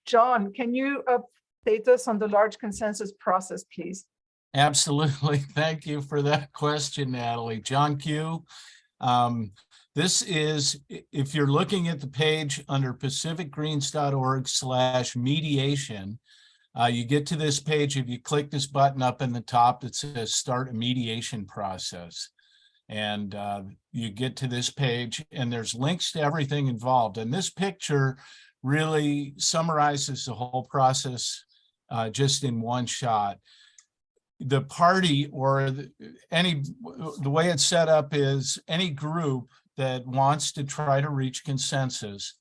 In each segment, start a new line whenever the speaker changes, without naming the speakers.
John, can you update us on the large consensus process, please?
Absolutely. Thank you for that question, Natalie. John Q. This is, if you're looking at the page under pacificgreens.org/mediation, you get to this page. If you click this button up in the top that says start a mediation process, and you get to this page and there's links to everything involved. And this picture really summarizes the whole process just in one shot. The party or the way it's set up is any group that wants to try to reach consensus.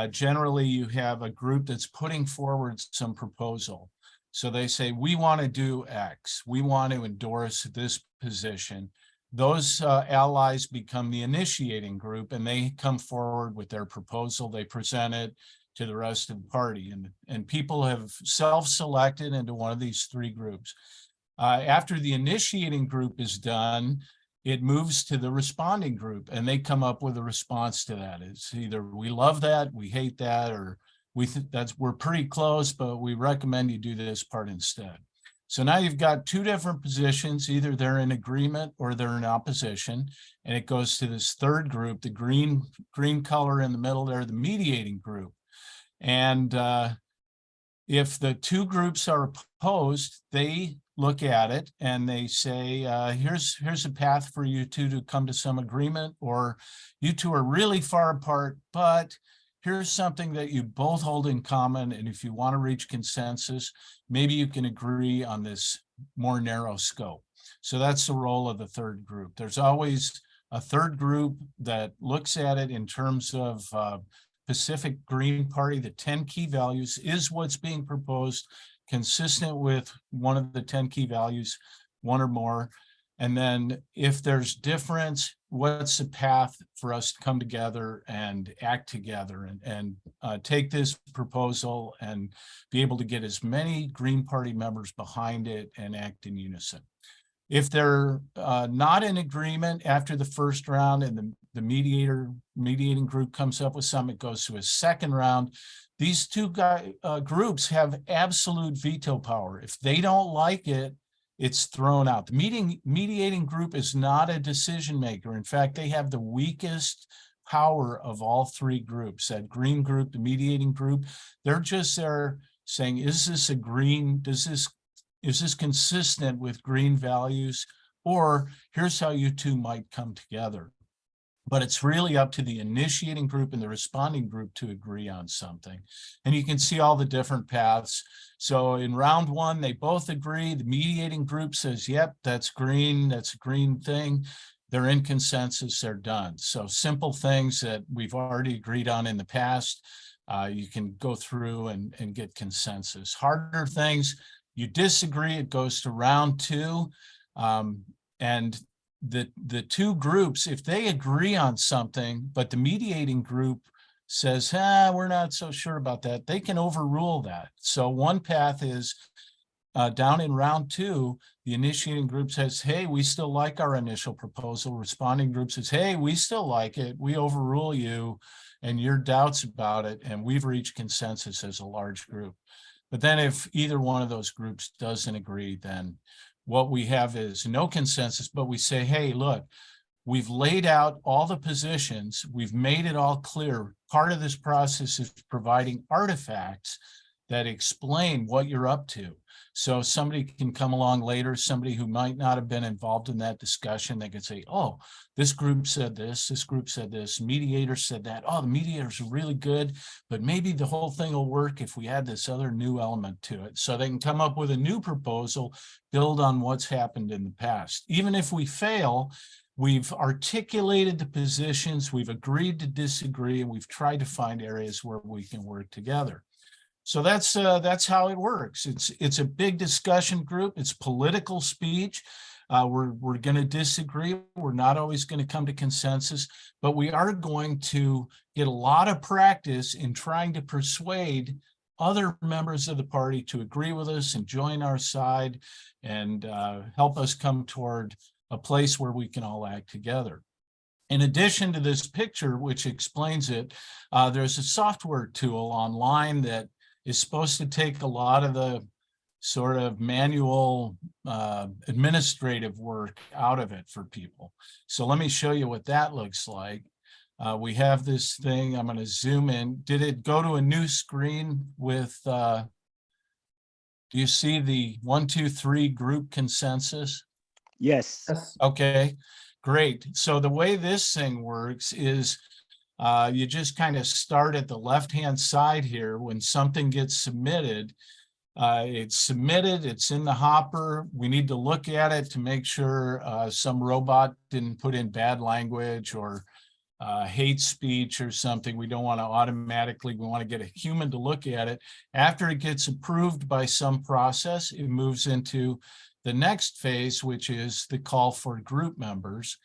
Generally, you have a group that's putting forward some proposal. So they say, we want to do X. We want to endorse this position. Those allies become the initiating group, and they come forward with their proposal. They present it to the rest of the party, and people have self-selected into one of these three groups. After the initiating group is done, it moves to the responding group, and they come up with a response to that. It's either we love that, we hate that, or we think we're pretty close, but we recommend you do this part instead. So now you've got two different positions. Either they're in agreement or they're in opposition, and it goes to this third group, the green color in the middle there, the mediating group. And if the two groups are opposed, they look at it and they say, here's a path for you two to come to some agreement, or you two are really far apart, but here's something that you both hold in common. And if you want to reach consensus, maybe you can agree on this more narrow scope. So that's the role of the third group. There's always a third group that looks at it in terms of Pacific Green Party. The 10 key values is what's being proposed, consistent with one of the 10 key values, one or more. And then if there's difference, what's the path for us to come together and act together and take this proposal and be able to get as many Green Party members behind it and act in unison. If they're not in agreement after the first round and the mediating group comes up with something, it goes to a second round. These two groups have absolute veto power. If they don't like it, it's thrown out. The mediating group is not a decision maker. In fact, they have the weakest power of all three groups. That green group, the mediating group, they're just there saying, is this is this consistent with green values? Or here's how you two might come together. But it's really up to the initiating group and the responding group to agree on something. And you can see all the different paths. So in round one, they both agree. The mediating group says, yep, that's green. That's a green thing. They're in consensus. They're done. So simple things that we've already agreed on in the past, you can go through and get consensus. Harder things, you disagree, it goes to round two. And the two groups, if they agree on something, but the mediating group says, we're not so sure about that, they can overrule that. So one path is down in round two, the initiating group says, hey, we still like our initial proposal. Responding group says, hey, we still like it. We overrule you and your doubts about it, and we've reached consensus as a large group. But then if either one of those groups doesn't agree, then what we have is no consensus, but we say, hey, look, we've laid out all the positions. We've made it all clear. Part of this process is providing artifacts that explain what you're up to. So somebody can come along later, somebody who might not have been involved in that discussion, they can say, oh, this group said this group said this, mediator said that. Oh, the mediators are really good, but maybe the whole thing will work if we add this other new element to it. So they can come up with a new proposal, build on what's happened in the past. Even if we fail, we've articulated the positions, we've agreed to disagree, and we've tried to find areas where we can work together. So that's how it works. It's a big discussion group. It's political speech. We're going to disagree. We're not always going to come to consensus, but we are going to get a lot of practice in trying to persuade other members of the party to agree with us and join our side and help us come toward a place where we can all act together. In addition to this picture, which explains it, there's a software tool online that is supposed to take a lot of the sort of manual administrative work out of it for people. So let me show you what that looks like. We have this thing. I'm going to zoom in. Did it go to a new screen with, do you see the 1, 2, 3 group consensus?
Yes.
Yes.
Okay, great. So the way this thing works is you just kind of start at the left-hand side here. When something gets submitted, it's submitted, it's in the hopper. We need to look at it to make sure some robot didn't put in bad language or hate speech or something. We don't want to automatically, we want to get a human to look at it. After it gets approved by some process, it moves into the next phase, which is the call for group members.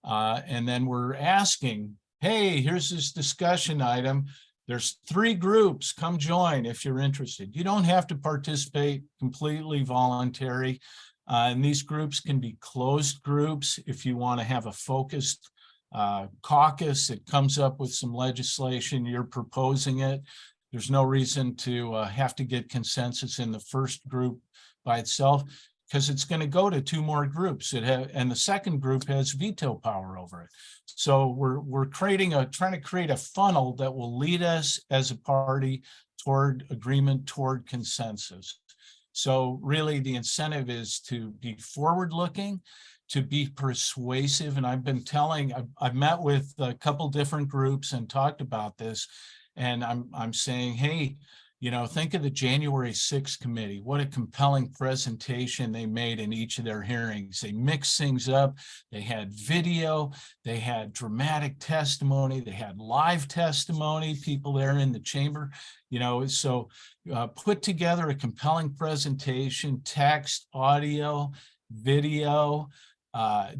And then we're asking, hey, here's this discussion item. There's 3 groups, come join if you're interested. You don't have to participate, completely voluntary. And these groups can be closed groups if you want to have a focused caucus that comes up with some legislation, you're proposing it. There's no reason to have to get consensus in the first group by itself, because it's going to go to 2 more groups. And the second group has veto power over it. So we're trying to create a funnel that will lead us as a party toward agreement, toward consensus. So really the incentive is to be forward-looking, to be persuasive. And I've been telling, I've met with a couple different groups and talked about this. And I'm saying, hey, you know, think of the January 6th committee. What a compelling presentation they made in each of their hearings. They mixed things up. They had video, they had dramatic testimony, they had live testimony, people there in the chamber, you know, so put together a compelling presentation, text, audio, video,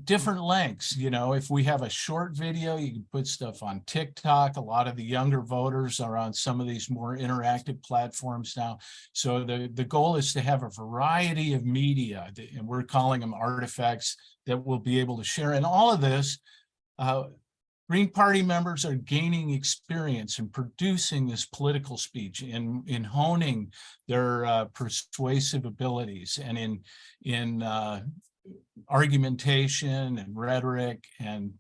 different lengths. You know, if we have a short video, you can put stuff on TikTok. A lot of the younger voters are on some of these more interactive platforms now. So the goal is to have a variety of media, and we're calling them artifacts that we'll be able to share. And all of this, Green Party members are gaining experience in producing this political speech, in honing their persuasive abilities, and in argumentation and rhetoric and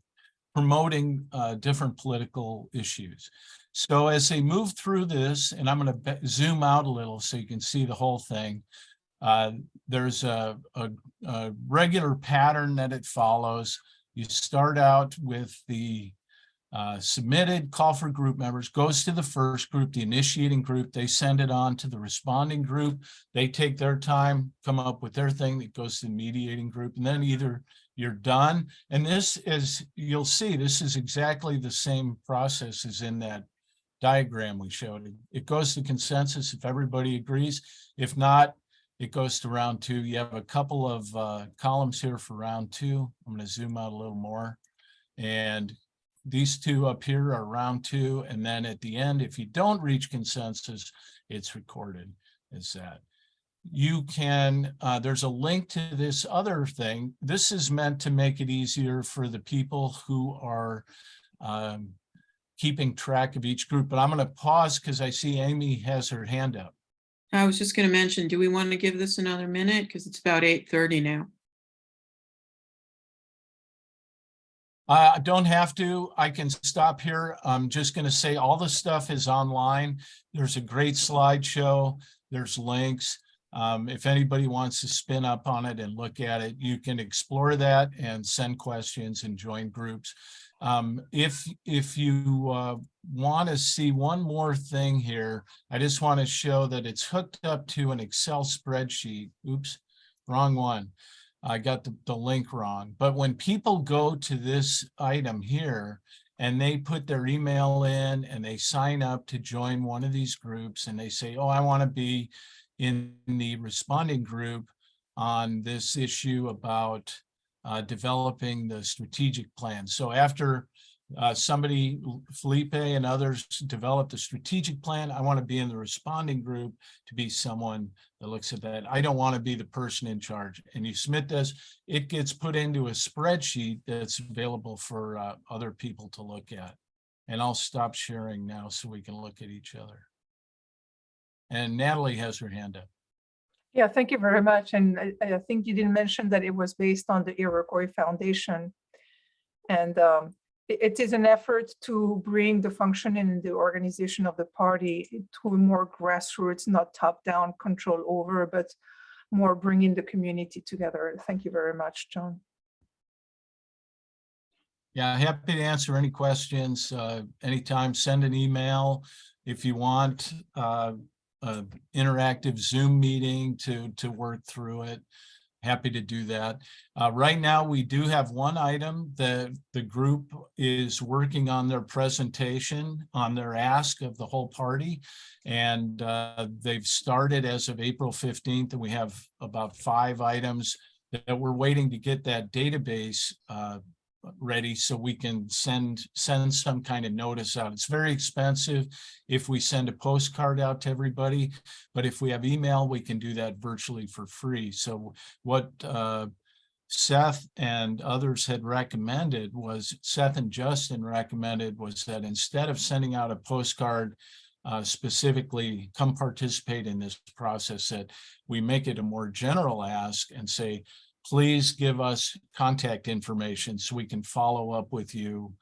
promoting different political issues. So as they move through this, and I'm going to zoom out a little so you can see the whole thing, there's a regular pattern that it follows. You start out with the submitted call for group members, goes to the first group, the initiating group. They send it on to the responding group. They take their time, come up with their thing that goes to the mediating group, and then either you're done. And this is, you'll see, this is exactly the same process as in that diagram we showed. It goes to consensus if everybody agrees. If not, it goes to round 2. You have a couple of columns here for round 2. I'm going to zoom out a little more. And these 2 up here are round 2. And then at the end, if you don't reach consensus, it's recorded as that. You can, there's a link to this other thing. This is meant to make it easier for the people who are keeping track of each group. But I'm going to pause because I see Amy has her hand up.
I was just going to mention, do we want to give this another minute? Because it's about 8:30 now.
I don't have to. I can stop here. I'm just going to say all the stuff is online. There's a great slideshow. There's links. If anybody wants to spin up on it and look at it, you can explore that and send questions and join groups. If you want to see one more thing here, I just want to show that it's hooked up to an Excel spreadsheet. Oops, wrong one. I got the link wrong. But when people go to this item here and they put their email in and they sign up to join one of these groups and they say, oh, I want to be in the responding group on this issue about developing the strategic plan. So after somebody, Felipe and others, developed a strategic plan, I want to be in the responding group to be someone that looks at that. I don't want to be the person in charge. And you submit this, it gets put into a spreadsheet that's available for other people to look at. And I'll stop sharing now so we can look at each other. And Natalie has her hand up.
Yeah, thank you very much. And I think you didn't mention that it was based on the Iroquois Foundation. And it is an effort to bring the functioning and the organization of the party to a more grassroots, not top-down control over, but more bringing the community together. Thank you very much, John.
Yeah, happy to answer any questions. Anytime, send an email if you want an interactive Zoom meeting to work through it. Happy to do that. Right now, we do have one item that the group is working on their presentation on their ask of the whole party. And they've started as of April 15th, and we have about 5 items that we're waiting to get that database ready so we can send some kind of notice out. It's very expensive if we send a postcard out to everybody, but if we have email, we can do that virtually for free. So what Seth and others had recommended was, Seth and Justin recommended was that instead of sending out a postcard specifically come participate in this process, that we make it a more general ask and say, please give us contact information so we can follow up with you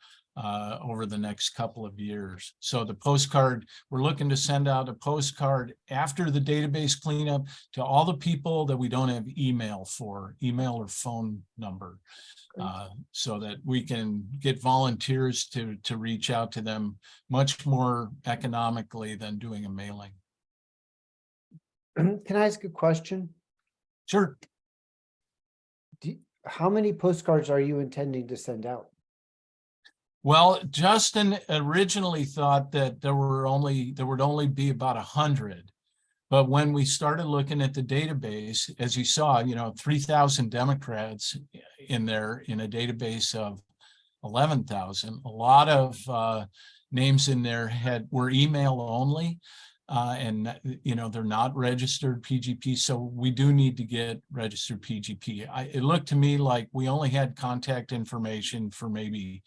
over the next couple of years. So the postcard, we're looking to send out a postcard after the database cleanup to all the people that we don't have email or phone number, so that we can get volunteers to reach out to them much more economically than doing a mailing.
Can I ask a question?
Sure.
How many postcards are you intending to send out?
Well, Justin originally thought that there would only be about 100. But when we started looking at the database, as you saw, 3,000 Democrats in there in a database of 11,000. A lot of names in there were email only. And they're not registered PGP, so we do need to get registered PGP. It looked to me like we only had contact information for maybe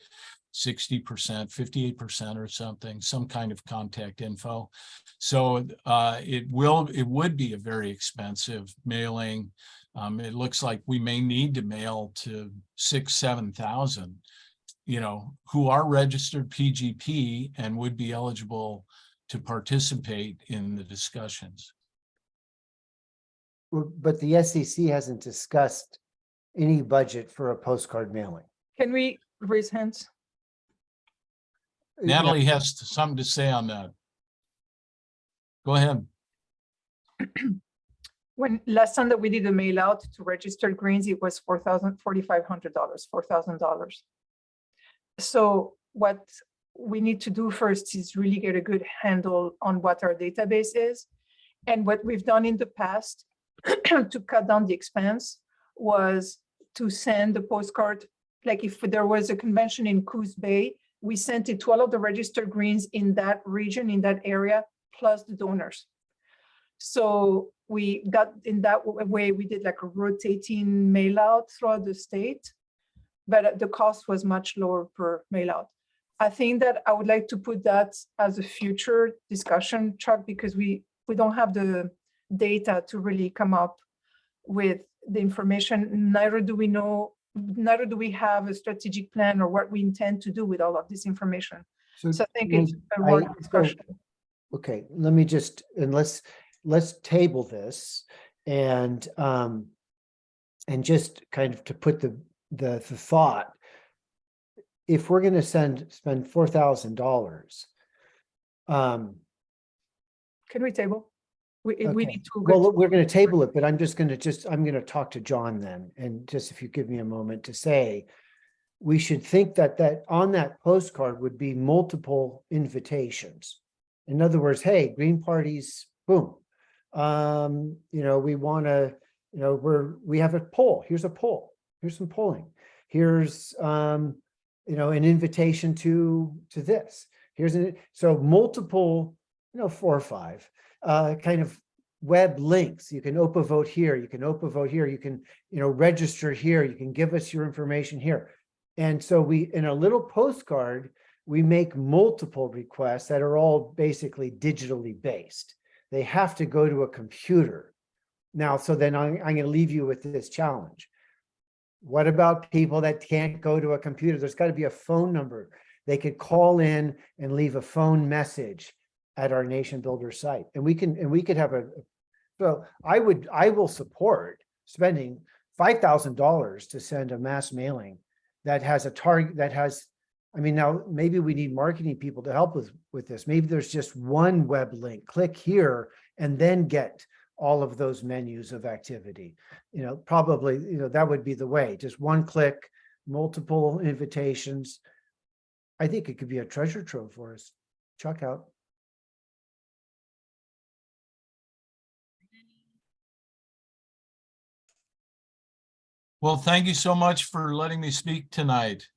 60%, 58% or something, some kind of contact info. So it would be a very expensive mailing. It looks like we may need to mail to 6,000-7,000, who are registered PGP and would be eligible to participate in the discussions.
But the SEC hasn't discussed any budget for a postcard mailing.
Can we raise hands?
Natalie has something to say on that. Go ahead.
When last time that we did a mail out to registered Greens, it was $4,500. So what we need to do first is really get a good handle on what our database is. And what we've done in the past to cut down the expense was to send the postcard, like if there was a convention in Coos Bay, we sent it to all of the registered Greens in that region, in that area, plus the donors. So we got in that way, we did like a rotating mail out throughout the state, but the cost was much lower per mail out. I think that I would like to put that as a future discussion, Chuck, because we don't have the data to really come up with the information. Neither do we have a strategic plan or what we intend to do with all of this information. So I think it's a more discussion.
Okay, let me just, and let's table this and just kind of to put the thought, if we're going to spend $4,000,
can we table? We need to.
Well, we're going to table it, but I'm going to talk to John then, and just if you give me a moment to say, we should think that on that postcard would be multiple invitations. In other words, hey, Green Party's, boom. We want to, we have a poll. Here's a poll. Here's some polling. Here's an invitation to this. So multiple, 4 or 5 kind of web links. You can OPA vote here. You can OPA vote here. You can, register here. You can give us your information here. And so we, in a little postcard, we make multiple requests that are all basically digitally based. they have to go to a computer. Now, so then I'm going to leave you with this challenge. What about people that can't go to a computer? There's got to be a phone number. They could call in and leave a phone message at our Nation Builder site. And we could have so I will support spending $5,000 to send a mass mailing that has a target that has, I mean, now maybe we need marketing people to help with this. Maybe there's just one web link, click here and then get all of those menus of activity. Probably, that would be the way, just one click, multiple invitations. I think it could be a treasure trove for us. Check out.
Well, thank you so much for letting me speak tonight.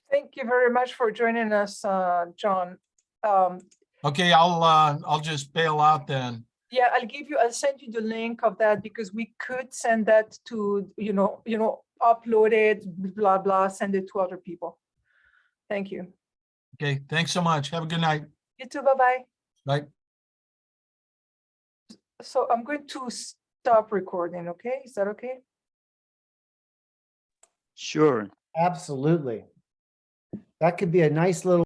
Thank you very much for joining us, John.
Okay, I'll just bail out then.
Yeah, I'll send you the link of that because we could send that to, upload it, blah, blah, send it to other people. Thank you.
Okay, thanks so much. Have a good night.
You too, bye-bye.
Bye.
So I'm going to stop recording, okay? Is that okay?
Sure.
Absolutely. That could be a nice little